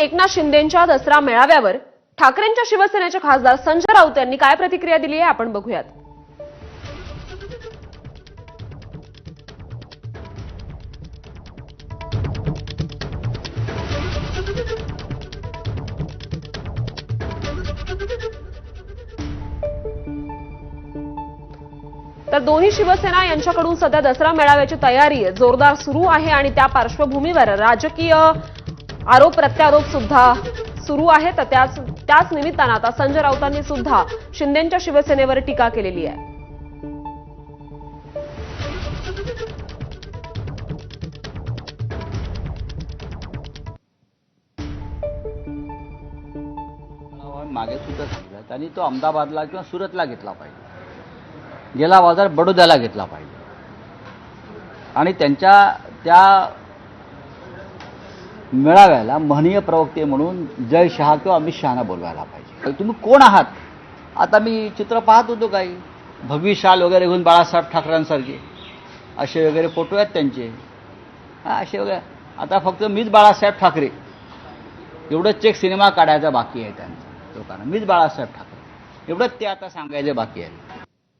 एकनाथ शिंदेंच्या दसरा मेळाव्यावर ठाकरेंच्या शिवसेनेचे खासदार संजय राऊत यांनी काय प्रतिक्रिया दिली आहे आपण बघूयात। तर दोन्ही शिवसेना यांच्याकडून सध्या दसरा मेळाव्याची तयारी जोरदार सुरू आहे आणि त्या पार्श्वभूमीवर राजकीय आरोप प्रत्यारोप सुद्धा सुरू आहे। तर त्याच निमित्तानं आता संजय राऊतांनी सुद्धा शिंदेंच्या शिवसेनेवर टीका केलेली आहे। मागे सुद्धा सांगितलं त्यांनी तो अहमदाबादला किंवा सुरतला घेतला पाहिजे, गेला बाजार बडोद्याला घेतला पाहिजे आणि त्यांच्या त्या मेळाव्याला महनीय प्रवक्ते म्हणून जय शहा किंवा अमित शहाना बोलवायला पाहिजे। तुम्ही कोण आहात? आता मी चित्र पाहत होतो, काही भगवी शाल वगैरे घेऊन बाळासाहेब ठाकरेंसारखे असे वगैरे फोटो आहेत त्यांचे, असे वगैरे। आता फक्त मीच बाळासाहेब ठाकरे एवढंच एक सिनेमा काढायचा बाकी आहे त्यांचा लोकांना, मीच बाळासाहेब ठाकरे एवढंच ते आता सांगायचं बाकी आहे।